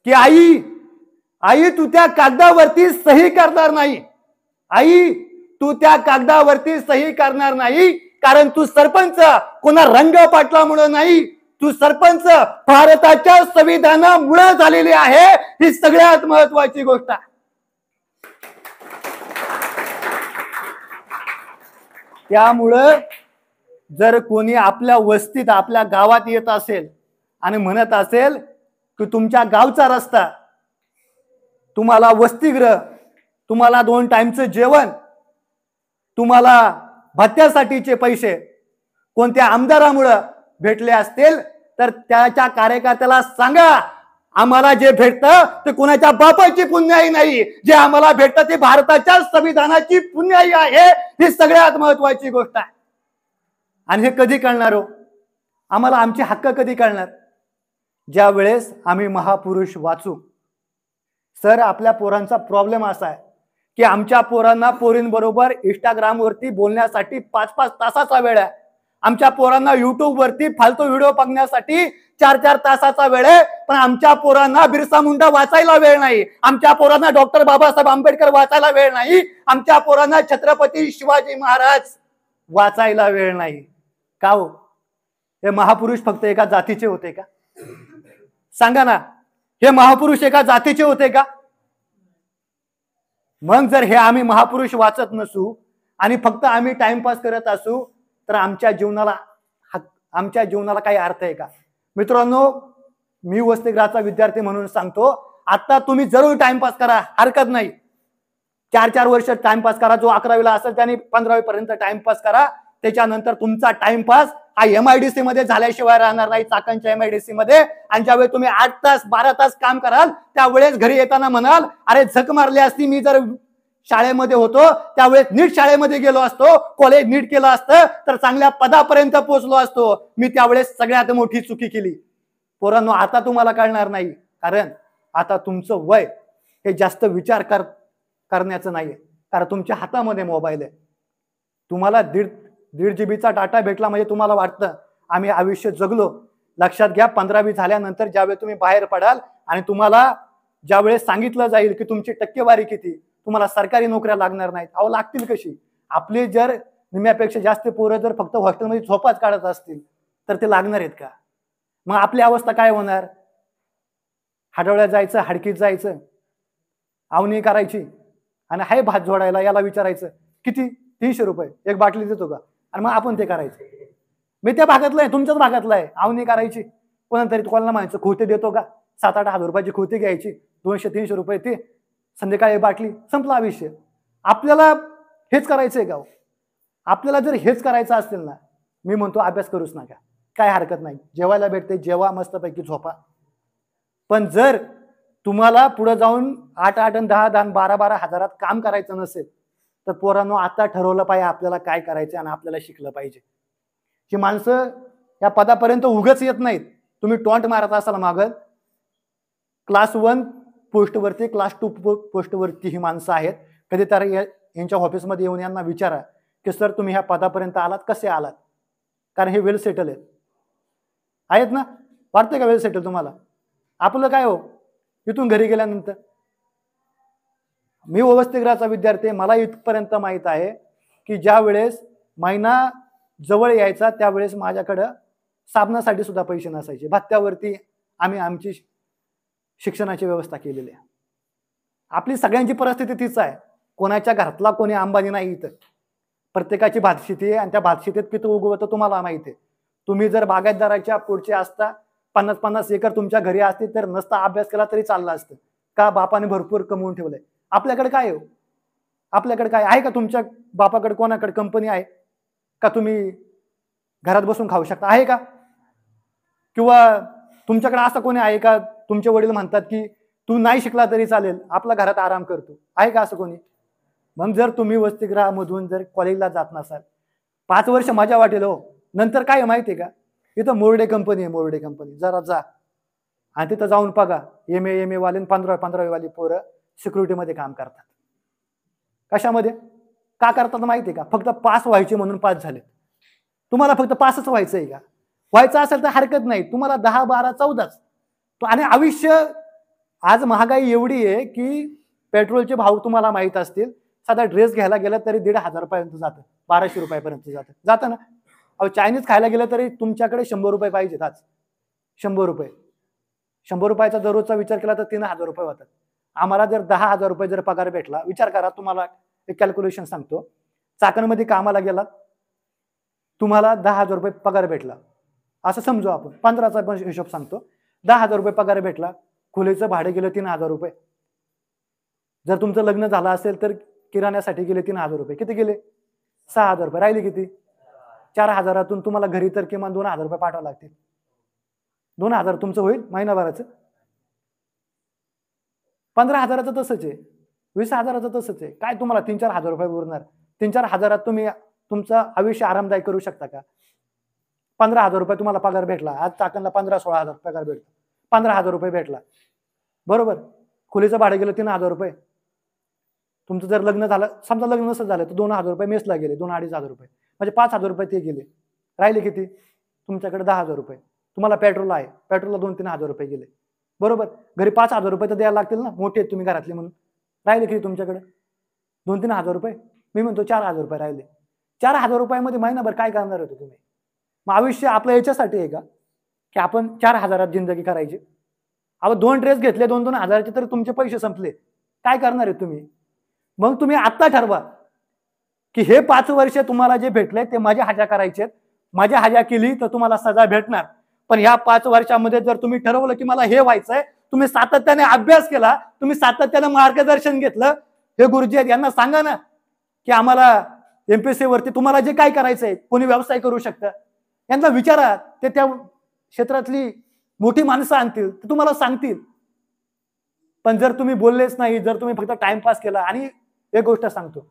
की आई तू त्या कागदावरती सही करणार नाही. आई तू त्या कागदावरती सही करणार नाही, कारण तू सरपंच कोणा रंग पाटलामुळे नाही, तू सरपंच भारताच्या संविधानामुळे झालेली आहे. ही सगळ्यात महत्वाची गोष्ट आहे. त्यामुळं जर कोणी आपल्या वस्तीत आपल्या गावात येत असेल आणि म्हणत असेल की तुमच्या गावचा रस्ता, तुम्हाला वसतिगृह, तुम्हाला 2 टाइमचं जेवण, तुम्हाला भत्त्यासाठीचे पैसे कोणत्या आमदारामुळे भेटले असतील, तर त्याच्या कार्यकर्त्याला सांगा, आम्हाला जे भेटतं ते कोणाच्या बापाची पुण्याई नाही, जे आम्हाला भेटतं ते भारताच्या संविधानाची पुण्याई आहे. ही सगळ्यात महत्वाची गोष्ट आहे. आणि हे कधी कळणार हो? आम्हाला आमचे हक्क कधी कळणार? ज्या वेळेस आम्ही महापुरुष वाचू. सर, आपल्या पोरांचा प्रॉब्लेम असा आहे की आमच्या पोरांना पोरींबरोबर इंस्टाग्रामवरती बोलण्यासाठी 5-5 तासाचा वेळ आहे. आमच्या पोरांना युट्यूब वरती फालतू व्हिडिओ बघण्यासाठी 4-4 तासाचा वेळ आहे. पण आमच्या पोरांना बिरसा मुंडा वाचायला वेळ नाही. आमच्या पोरांना डॉक्टर बाबासाहेब आंबेडकर वाचायला वेळ नाही. आमच्या पोरांना छत्रपती शिवाजी महाराज वाचायला वेळ नाही. का हो? हे महापुरुष फक्त एका जातीचे होते का? सांगा ना, हे महापुरुष एका जातीचे होते का? मग जर हे आम्ही महापुरुष वाचत नसू आणि फक्त आम्ही टाइमपास करत असू, तर आमच्या जीवनाला काही अर्थ आहे का? मित्रांनो, मी वसतिगृहाचा विद्यार्थी म्हणून सांगतो, आता तुम्ही जरूर टाइमपास करा, हरकत नाही. 4-4 वर्ष टाइमपास करा. जो 11वीला असेल त्याने 15वी पर्यंत टाइमपास करा. त्याच्यानंतर तुमचा टाइमपास हा MIDC मध्ये झाल्याशिवाय राहणार नाही, चाकणच्या MIDC मध्ये. आणि ज्यावेळेस तुम्ही 8 तास 12 तास काम कराल, त्यावेळेस घरी येताना म्हणाल, अरे झक मारली असती, मी जर शाळेमध्ये होतो त्यावेळेस नीट शाळेमध्ये गेलो असतो, कॉलेज नीट केलं असतं तर चांगल्या पदापर्यंत पोहोचलो असतो. मी त्यावेळेस सगळ्यात मोठी चुकी केली. पोरांनो, आता तुम्हाला कळणार नाही, कारण आता तुमचं वय हे जास्त विचार करण्याचं नाहीये, कारण तुमच्या हातामध्ये मोबाईल आहे. तुम्हाला 1.5 GB डाटा भेटला म्हणजे तुम्हाला वाटतं आम्ही आयुष्य जगलो. लक्षात घ्या, 15वी झाल्यानंतर ज्यावेळेस तुम्ही बाहेर पडाल आणि तुम्हाला ज्यावेळेस सांगितलं जाईल की तुमची टक्केवारी किती, तुम्हाला सरकारी नोकऱ्या लागणार नाहीत. अहो, लागतील कशी? आपले जर निम्म्यापेक्षा जास्त पोरं जर फक्त हॉस्टेलमध्ये झोपाच काढत असतील तर ते लागणार आहेत का? मग आपली अवस्था काय होणार? हाडवळ्यात जायचं, हाडकीत जायचं, आवणी करायची आणि हाय भात जोडायला, याला विचारायचं किती? 300 रुपये एक बाटली देतो का? आणि मग आपण ते करायचं. मी त्या भागातलं आहे, तुमच्याच भागातलं आहे. आवणी करायची, कोणतरी कोणाला म्हणायचं खोते देतो का? 7-8 हजार रुपयाची खोती घ्यायची, 200-300 रुपये ते, संध्याकाळी बाटली, संपला विषय. आपल्याला हेच करायचंय का? आपल्याला जर हेच करायचं असेल ना, मी म्हणतो अभ्यास करूच नका, काय हरकत नाही. जेवायला भेटते, जेवा, मस्तपैकी झोपा. पण जर तुम्हाला पुढे जाऊन 8-8 आणि 10-10 आणि 12-12 हजारात काम करायचं नसेल, तर पोरांनो, आता ठरवलं पाहिजे आपल्याला काय करायचं आणि आपल्याला शिकलं पाहिजे. ही माणसं या पदापर्यंत उगाच येत नाहीत. तुम्ही टॉन्ट मारत असाल मागं, क्लास 1 पोस्टवरती, क्लास 2 पोस्टवरती ही माणसं आहेत. कधीतरी यांच्या ऑफिसमध्ये येऊन यांना विचारा की सर, तुम्ही ह्या पदापर्यंत आलात, कसे आलात? कारण हे वेल सेटल आहेत ना? वाटतंय का वेल सेटल तुम्हाला? आपलं काय हो इथून घरी गेल्यानंतर? मी वसतिगृहाचा विद्यार्थी आहे, मला इथपर्यंत माहीत आहे की ज्या वेळेस महिना जवळ यायचा त्यावेळेस माझ्याकडं साबणासाठी सुद्धा पैसे नसायचे. भत्त्यावरती आम्ही आमची शिक्षणाची व्यवस्था केलेली आहे. आपली सगळ्यांची परिस्थिती तीच आहे. कोणाच्या घरातला कोणी अंबानी नाही इथं. प्रत्येकाची भातशेती आहे आणि त्या भातशेतीत किती उगवतं तुम्हाला माहिती आहे. तुम्ही जर बागायतदाराच्या पुढचे असता 50-50 एकर तुमच्या घरी असते तर नसता अभ्यास केला तरी चालला असतं. का बापाने भरपूर कमवून ठेवलंय. आपल्याकडे काय हो? आपल्याकडे काय आहे का? तुमच्या बापाकडे कोणाकडे कंपनी आहे का? तुम्ही घरात बसून खाऊ शकता आहे का? किंवा तुमच्याकडे असं कोणी आहे का? तुमचे वडील म्हणतात की तू नाही शिकला तरी चालेल, आपला घरात आराम करतो, आहे का असं कोणी? मग जर तुम्ही वसतिगृहामधून जर कॉलेजला जात नसाल 5 वर्ष मजा वाटेल हो. नंतर काय माहिती आहे का? इथं मोर्डे कंपनी आहे, मोर्डे कंपनी. जरा जा आणि तिथं जाऊन बघा. एम ए वाले 15 वाली पोरं सिक्युरिटीमध्ये काम करतात. कशामध्ये का करतात माहिती आहे का? फक्त पास व्हायचे म्हणून पास झाले. तुम्हाला फक्त पासच व्हायचं आहे का? व्हायचं असेल तर हरकत नाही, तुम्हाला 10, 12, 14च. आणि आयुष्य आज महागाई एवढी आहे की पेट्रोलचे भाव तुम्हाला माहित असतील. साधा ड्रेस घ्यायला गेला तरी 1,500 रुपयापर्यंत जातं, 1200 रुपयापर्यंत जातं ना. अहो चायनीज खायला गेलं तरी तुमच्याकडे 100 रुपये पाहिजेत. आज 100 रुपये, 100 रुपयाचा दररोजचा विचार केला तर 3,000 रुपये होतात. आम्हाला जर 10,000 रुपये जर पगार भेटला, विचार करा, तुम्हाला एक कॅल्क्युलेशन सांगतो. चाकणमध्ये कामाला गेलात, तुम्हाला 10,000 रुपये पगार भेटला असं समजू आपण. 15चा पण हिशोब सांगतो. 10,000 रुपये पगार भेटला, खोलीचं भाडे गेलं 3,000 रुपये. जर तुमचं लग्न झालं असेल तर किराण्यासाठी गेले 3,000 रुपये. किती गेले? 6,000 रुपये. राहिले किती? 4,000तून तुम्हाला घरी तर किमान 2,000 रुपये पाठवावे लागतील. 2,000 तुमचं होईल महिनाभराचं. 15,000चं तसंच आहे, 20,000चं तसंच आहे. काय तुम्हाला 3-4 हजार रुपये उरणार? 3-4 हजारात तुम्ही तुमचं आयुष्य आरामदायी करू शकता का? 15,000 रुपये तुम्हाला पगार भेटला. आज चाकणला 15-16 हजार पगार भेटतो. 15,000 रुपये भेटला, बरोबर. खोलीचं भाडं गेलं 3,000 रुपये. तुमचं जर लग्न झालं, समजा लग्न नसं झालं तर 2,000 रुपये मेसला गेले, 2-2.5 रुपये, म्हणजे 5,000 रुपये ते गेले. राहिले किती? तुमच्याकडे 10,000 रुपये. तुम्हाला पेट्रोल आहे, पेट्रोलला 2-3 हजार रुपये गेले, बरोबर. घरी 5,000 रुपये तर द्यायला लागतील ना, मोठे तुम्ही घरातले म्हणून. राहिले किती तुमच्याकडे? 2-3 हजार रुपये. मी म्हणतो 4,000 रुपये राहिले. 4,000 रुपयामध्ये महिनाभर काय करणार होतो तुम्ही? मग आयुष्य आपलं याच्यासाठी आहे का की आपण 4,000त जिंदगी करायची? अहो 2 ड्रेस घेतले 2-2 हजाराचे तर तुमचे पैसे संपले. काय करणार आहे तुम्ही? मग तुम्ही आत्ता ठरवा की हे 5 वर्ष तुम्हाला जे भेटले ते माझ्या हाजा करायचे. माझ्या हाजा केली तर तुम्हाला सजा भेटणार. पण ह्या 5 वर्षामध्ये जर तुम्ही ठरवलं की मला हे व्हायचंय, तुम्ही सातत्याने अभ्यास केला, तुम्ही सातत्याने मार्गदर्शन घेतलं, हे गुरुजी आहेत यांना सांगा ना की आम्हाला MPSC वरती तुम्हाला जे काय करायचंय, कोणी व्यवसाय करू शकतं, यांना विचारा. ते त्या क्षेत्रातली मोठी माणसं आणतील, ते तुम्हाला सांगतील. पण जर तुम्ही बोललेच नाही, जर तुम्ही फक्त टाइमपास केला. आणि एक गोष्ट सांगतो,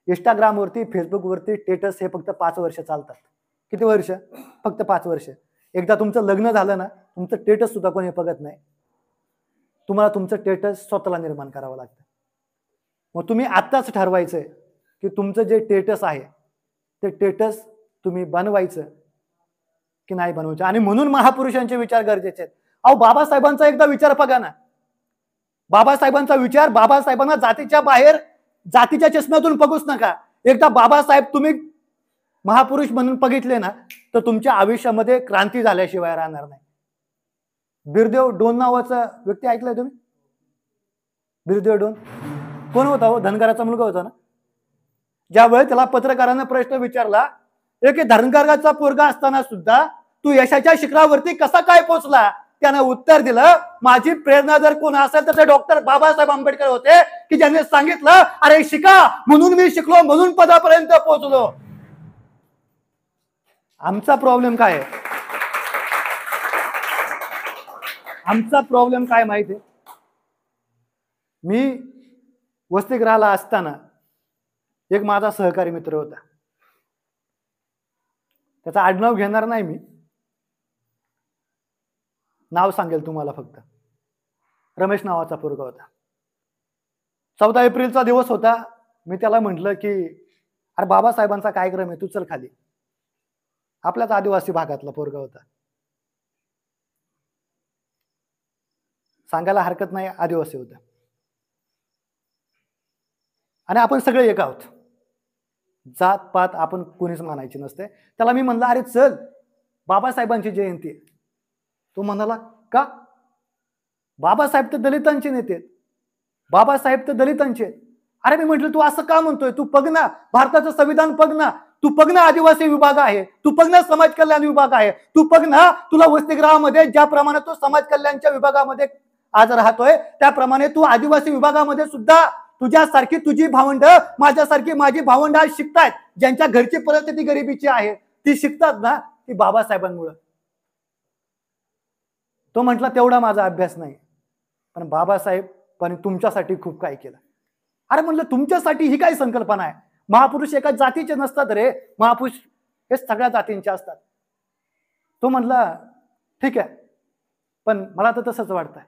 इंस्टाग्रामवरती, फेसबुकवरती स्टेटस हे फक्त 5 वर्ष चालतात. किती वर्ष? फक्त 5 वर्ष. एकदा तुमचं लग्न झालं ना, तुमचं स्टेटस सुद्धा कोणी बघत नाही. तुम्हाला तुमचं स्टेटस स्वतःला निर्माण करावं लागतं. मग तुम्ही आत्ताच ठरवायचंय की तुमचं जे स्टेटस आहे ते स्टेटस तुम्ही बनवायचं की नाही बनवायचं. आणि म्हणून महापुरुषांचे विचार गरजेचे आहेत. अहो बाबासाहेबांचा एकदा विचार बघा ना. बाबासाहेबांचा विचार, बाबासाहेबांना जातीच्या बाहेर, जातीच्या चष्म्यातून बघूच नका. एकदा बाबासाहेब तुम्ही महापुरुष म्हणून बघितले ना तर तुमच्या आयुष्यामध्ये क्रांती झाल्याशिवाय राहणार नाही. बिरदेव डोन नावाचा व्यक्ती ऐकलाय तुम्ही? बिरदेव डोन कोण होता हो? धनगराचा मुलगा होता ना. ज्यावेळी त्याला पत्रकारांना प्रश्न विचारला, एक धनगराचा पोरगा असताना सुद्धा तू यशाच्या शिखरावरती कसा काय पोहोचला, त्यानं उत्तर दिलं, माझी प्रेरणा जर कोण असेल तर ते डॉक्टर बाबासाहेब आंबेडकर होते की ज्यांनी सांगितलं, अरे शिका म्हणून मी शिकलो, म्हणून पदापर्यंत पोहोचलो. आमचा प्रॉब्लेम काय आहे? आमचा प्रॉब्लेम काय माहिती आहे? मी वसतिगृहाला असताना एक माझा सहकारी मित्र होता. त्याचं आडनाव घेणार नाही मी, नाव सांगेल तुम्हाला फक्त. रमेश नावाचा पोरगा होता. 14 एप्रिलचा दिवस होता. मी त्याला म्हटलं की अरे बाबासाहेबांचा कार्यक्रम आहे, तू चल खाली. आपल्याच आदिवासी भागातला पोरगा होता. सांगायला हरकत नाही, आदिवासी होतं. आणि आपण सगळे एक आहोत. जात पात आपण कोणीच मानायची नसते. त्याला मी म्हणलं, अरे चल बाबासाहेबांची जयंती. तो म्हणाला, का? बाबासाहेब तर दलितांचे नेते आहेत. बाबासाहेब तर दलितांचे आहेत. अरे मी म्हटलं, तू असं का म्हणतोय? तू बघ ना भारताचं संविधान, बघ ना, तू बघ ना आदिवासी विभाग आहे, तू बघ ना समाज कल्याण विभाग आहे, तू बघ ना तुला वसतिगृहामध्ये ज्याप्रमाणे तो समाज कल्याणच्या विभागामध्ये आज राहतोय त्याप्रमाणे तू आदिवासी विभागामध्ये सुद्धा तुझ्यासारखी तुझी भावंड, माझ्यासारखी माझी भावंड आज शिकतायत. ज्यांच्या घरची परिस्थिती गरिबीची आहे ती शिकतात ना, ती बाबासाहेबांमुळे. तो म्हटला तेवढा माझा अभ्यास नाही, पण बाबासाहेब पण तुमच्यासाठी खूप काय केलं. अरे म्हणलं, तुमच्यासाठी ही काय संकल्पना आहे? महापुरुष एका जातीचे नसतात रे, महापुरुष हे सगळ्या जातींचे असतात. तो म्हणला ठीक आहे, पण मला तर तसंच वाटतंय.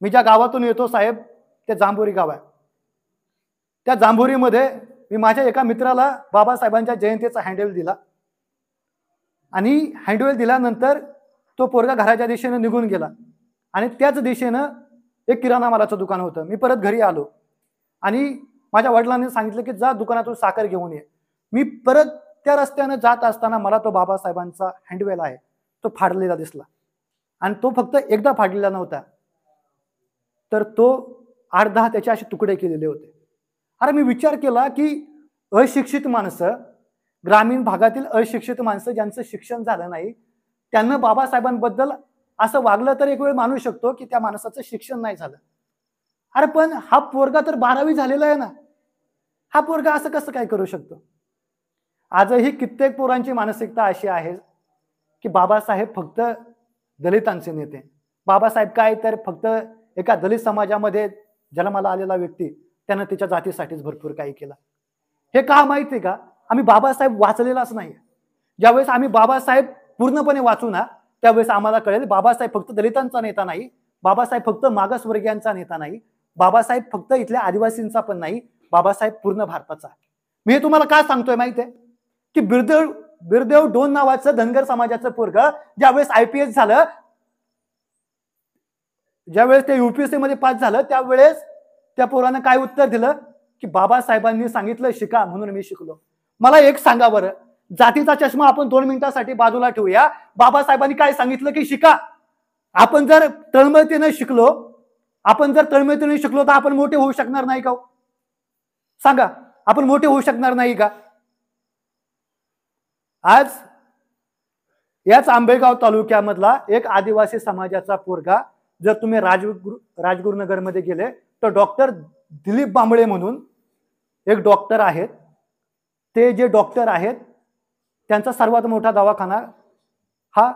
मी ज्या गावातून येतो साहेब, ते जांभोरी गाव आहे. त्या जांभोरीमध्ये मी माझ्या एका मित्राला बाबासाहेबांच्या जयंतीचा हँडवेल दिला. आणि हँडवेल दिल्यानंतर तो पोरगा घराच्या दिशेने निघून गेला. आणि त्याच दिशेनं एक किराणा मालाचं दुकान होतं. मी परत घरी आलो आणि माझ्या वडिलांनी सांगितलं की जा दुकानातून साखर घेऊन ये. मी परत त्या रस्त्यानं जात असताना मला तो बाबासाहेबांचा हँडवेल आहे तो फाडलेला दिसला. आणि तो फक्त एकदा फाडलेला नव्हता, तर तो 8-10 त्याचे असे तुकडे केलेले होते. अरे मी विचार केला की अशिक्षित माणसं, ग्रामीण भागातील अशिक्षित माणसं ज्यांचं शिक्षण झालं नाही, त्यांना बाबासाहेबांबद्दल असं वागलं तर एक वेळ मानू शकतो की त्या माणसाचं शिक्षण नाही झालं. अरे पण हा पोरगा तर 12वी झालेला आहे ना, हा पोरगा असं कसं काय करू शकतो? आजही कित्येक पोरांची मानसिकता अशी आहे की बाबासाहेब फक्त दलितांचे नेते. बाबासाहेब काय तर फक्त एका दलित समाजामध्ये जन्माला आलेला व्यक्ती, त्यानं त्याच्या जातीसाठीच भरपूर काही केलं. हे का माहिती आहे का? आम्ही बाबासाहेब वाचलेलाच नाही. ज्यावेळेस आम्ही बाबासाहेब पूर्णपणे वाचू ना, त्यावेळेस आम्हाला कळेल बाबासाहेब फक्त दलितांचा नेता नाही, बाबासाहेब फक्त मागासवर्गीयांचा नेता नाही, बाबासाहेब फक्त इथल्या आदिवासींचा पण नाही, बाबासाहेब पूर्ण भारताचा. मी हे तुम्हाला काय सांगतोय माहिती आहे की बिरदेव डोन नावाचं धनगर समाजाचं पोरगं ज्यावेळेस IPS झालं, ज्यावेळेस ते UPSC मध्ये पास झालं, त्यावेळेस त्या पोरानं काय उत्तर दिलं की बाबासाहेबांनी सांगितलं शिका म्हणून मी शिकलो. मला एक सांगा बरं, जातीचा चष्मा आपण 2 मिनिटांसाठी बाजूला ठेवूया. बाबासाहेबांनी काय सांगितलं की शिका. आपण जर तळमळीने शिकलो तर आपण मोठे होऊ शकणार नाही का? सांगा, आपण मोठे होऊ शकणार नाही का? आज याच आंबेगाव तालुक्यामधला एक आदिवासी समाजाचा पोरगा, जर तुम्ही राजगुरुनगरमध्ये गेले तर डॉक्टर दिलीप बांबळे म्हणून एक डॉक्टर आहेत. ते जे डॉक्टर आहेत त्यांचा सर्वात मोठा दवाखाना हा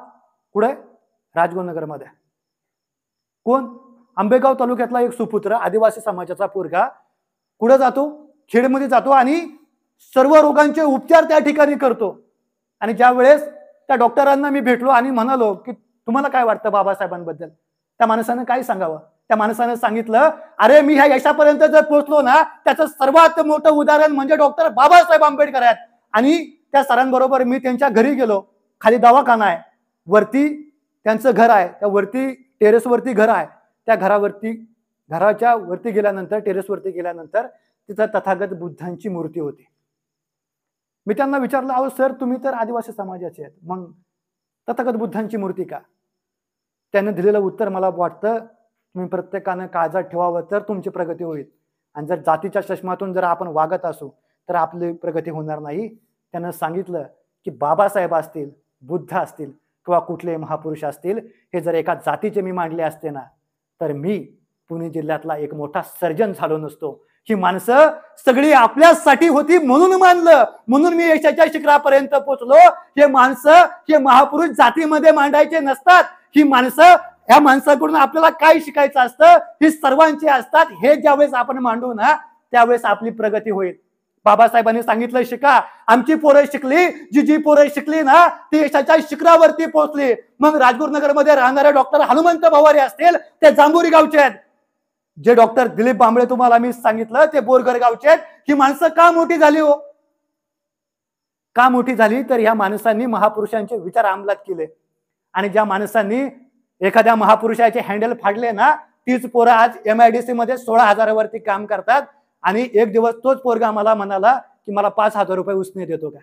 कुठे? राजगुरुनगरमध्ये. कोण? आंबेगाव तालुक्यातला एक सुपुत्र आदिवासी समाजाचा पोरगा कुठे जातो? खेडमध्ये जातो आणि सर्व रोगांचे उपचार त्या ठिकाणी करतो. आणि ज्या वेळेस त्या डॉक्टरांना मी भेटलो आणि म्हणालो की तुम्हाला काय वाटतं बाबासाहेबांबद्दल, त्या माणसानं काय सांगावं? त्या माणसानं सांगितलं, अरे मी ह्या यशापर्यंत जर पोहोचलो ना, त्याचं सर्वात मोठं उदाहरण म्हणजे डॉक्टर बाबासाहेब आंबेडकर आहेत. आणि त्या सरांबरोबर मी त्यांच्या घरी गेलो. खाली दवाखाना आहे, वरती त्यांचं घर आहे, त्या वरती टेरेसवरती घर आहे. त्या घराच्या वरती गेल्यानंतर, टेरेसवरती गेल्यानंतर तिथं तथागत बुद्धांची मूर्ती होती. मी त्यांना विचारलं, अहो सर तुम्ही तर आदिवासी समाजाचे आहेत, मग तथागत बुद्धांची मूर्ती का? त्याने दिलेलं उत्तर मला वाटतं तुम्ही प्रत्येकानं काळजात ठेवावं तर तुमची प्रगती होईल. आणि जर जातीच्या चष्मातून जर आपण वागत असू तर आपली प्रगती होणार नाही. त्यानं सांगितलं की बाबासाहेब असतील, बुद्ध असतील किंवा कुठले महापुरुष असतील, हे जर एका जातीचे मी मांडले असते ना, तर मी पुणे जिल्ह्यातला एक मोठा सर्जन झालो नसतो. ही माणसं सगळी आपल्यासाठी होती म्हणून मानलं, म्हणून मी यशाच्या शिखरापर्यंत पोहोचलो. हे माणसं, हे महापुरुष जातीमध्ये मांडायचे नसतात. ही माणसं, या माणसाकडून आपल्याला काय शिकायचं असतं, ही सर्वांची असतात. हे ज्यावेळेस आपण मांडू ना, त्यावेळेस आपली प्रगती होईल. बाबासाहेबांनी सांगितलं शिका. आमची पोरं शिकली, जी पोरं शिकली ना ती यशाच्या शिखरावरती पोहोचली. मग राजगुरुनगरमध्ये राहणारे डॉक्टर हनुमंत भवारी असतील, ते जांभोरी गावचे आहेत. जे डॉक्टर दिलीप बांबळे तुम्हाला मी सांगितलं ते बोरगर गावचे आहेत. ही माणसं का मोठी झाली हो? का मोठी झाली? तर ह्या माणसांनी महापुरुषांचे विचार अंमलात केले. आणि ज्या माणसांनी एखाद्या महापुरुषाचे हँडल फाडले ना, तीच पोरं आज MIDC मध्ये 16,000 काम करतात. आणि एक दिवस तोच पोरगा मला म्हणाला की मला 5,000 रुपये उसने देतो का.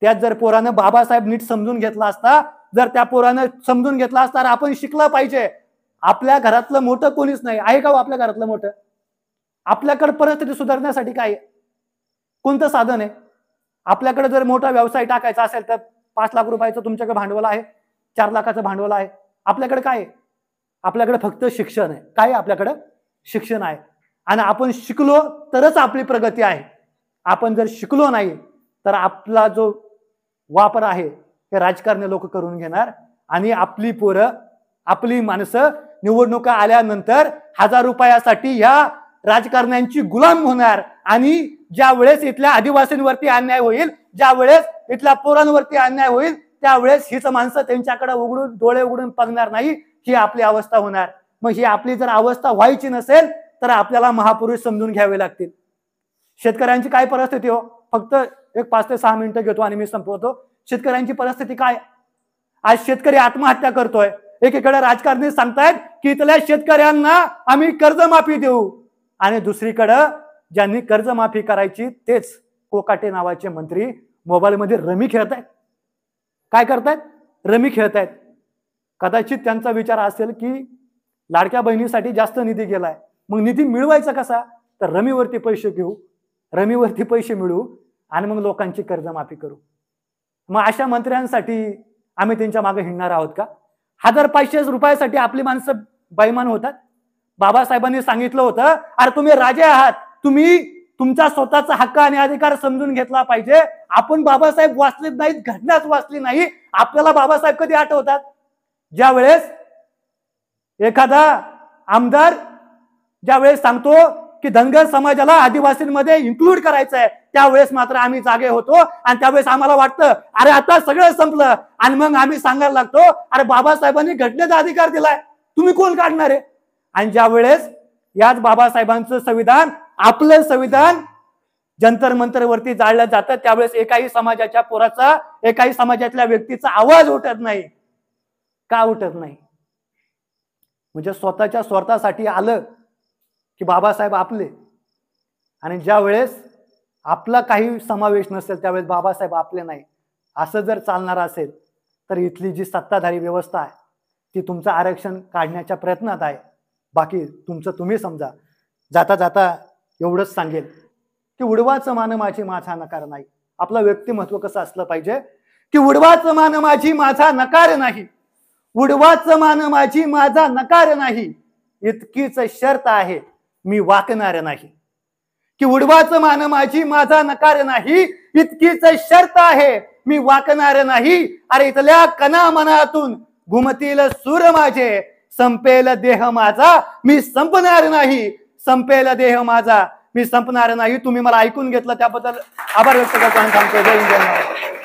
त्यात जर पोरानं बाबासाहेब नीट समजून घेतला असता, जर त्या पोरानं समजून घेतला असता, तर आपण शिकलं पाहिजे. आपल्या घरातलं मोठं कोणीच नाही आहे का. आपल्या घरातलं मोठं, आपल्याकडे परिस्थिती सुधारण्यासाठी काय कोणतं साधन आहे. आपल्याकडे जर मोठा व्यवसाय टाकायचा असेल तर 5 लाख रुपयाचं तुमच्याकडे भांडवल आहे, 4 लाखाचं भांडवल आहे. आपल्याकडे काय आहे. आपल्याकडे फक्त शिक्षण आहे. काय आपल्याकडे शिक्षण आहे. आणि आपण शिकलो तरच आपली प्रगती आहे. आपण जर शिकलो नाही तर आपला जो वापर आहे हे राजकारणी लोक करून घेणार. आणि आपली पोरं, आपली माणसं निवडणुका आल्यानंतर 1000 रुपयासाठी या राजकारण्यांची गुलाम होणार. आणि ज्या वेळेस इथल्या आदिवासींवरती अन्याय होईल, ज्या वेळेस इथल्या पोरांवरती अन्याय होईल, त्यावेळेस हीच माणसं त्यांच्याकडे उघडून डोळे उघडून बघणार नाही. ही आपली अवस्था होणार. मग ही आपली जर अवस्था व्हायची नसेल तर आपल्याला महापुरुष समजून घ्यावे लागतील. शेतकऱ्यांची काय परिस्थिती हो, फक्त एक 5 ते 6 मिनिटं घेतो आणि मी संपवतो. शेतकऱ्यांची परिस्थिती काय. आज शेतकरी आत्महत्या करतोय. एकीकडे राजकारणी सांगतायत की इथल्या शेतकऱ्यांना आम्ही कर्जमाफी देऊ, आणि दुसरीकडं ज्यांनी कर्जमाफी करायची तेच कोकाटे नावाचे मंत्री मोबाईलमध्ये रमी खेळतायत. काय करतायत, रमी खेळतायत. कदाचित त्यांचा विचार असेल की लाडक्या बहिणीसाठी जास्त निधी गेलाय, मग निधी मिळवायचा कसा, तर रमीवरती पैसे घेऊ, रमीवरती पैसे मिळवू आणि मग लोकांची कर्जमाफी करू. मग अशा मंत्र्यांसाठी आम्ही त्यांच्या मागे हिंडणार आहोत का. 1500 रुपयासाठी आपली माणसं बैमान होतात. बाबासाहेबांनी सांगितलं होतं, अरे तुम्ही राजे आहात, तुम्ही तुमचा स्वतःचा हक्क आणि अधिकार समजून घेतला पाहिजे. आपण बाबासाहेब वाचलेत नाहीत, घटनाच वाचली नाही. आपल्याला बाबासाहेब कधी आठवतात, ज्या वेळेस एखादा आमदार ज्या वेळेस सांगतो की धनगर समाजाला आदिवासींमध्ये इन्क्लूड करायचं आहे, त्यावेळेस मात्र आम्ही जागे होतो. आणि त्यावेळेस आम्हाला वाटतं अरे आता सगळं संपलं. आणि मग आम्ही सांगायला लागतो अरे बाबासाहेबांनी घटनेचा अधिकार दिलाय, तुम्ही कोण काढणार आहे. आणि ज्या वेळेस याच बाबासाहेबांचं संविधान, आपलं संविधान जंतर मंतरवरती जाळलं जातं, त्यावेळेस एकाही समाजाच्या पोराचा, एकाही समाजातल्या व्यक्तीचा आवाज उठत नाही. का उठत नाही. म्हणजे स्वतःच्या स्वार्थासाठी आलं की बाबासाहेब आपले, आणि ज्या वेळेस आपला काही समावेश नसेल त्यावेळेस बाबासाहेब आपले नाही. असं जर चालणार असेल तर इथली जी सत्ताधारी व्यवस्था आहे ती तुमचं आरक्षण काढण्याच्या प्रयत्नात आहे. बाकी तुमचं तुम्ही समजा. जाता जाता एवढंच सांगेल की उडवाचं मान माझी माझा नकार नाही. आपलं व्यक्तिमत्व कसं असलं पाहिजे की उडवाचं मान माझी माझा नकार नाही, उडवाचं मान माझी माझा नकार नाही, इतकीच शर्त आहे मी वाकणार नाही. की उडवाचं मान माझी माझा नकार नाही, इतकीच शर्त आहे मी वाकणार नाही. अरे इथल्या कणा मनातून घुमतील सूर माझे, संपेल देह माझा मी संपणार नाही, संपेल देह माझा मी संपणार नाही. तुम्ही मला ऐकून घेतलं त्याबद्दल आभार व्यक्त करतो आणि सांगतो जय हिंद जय महाराष्ट्र.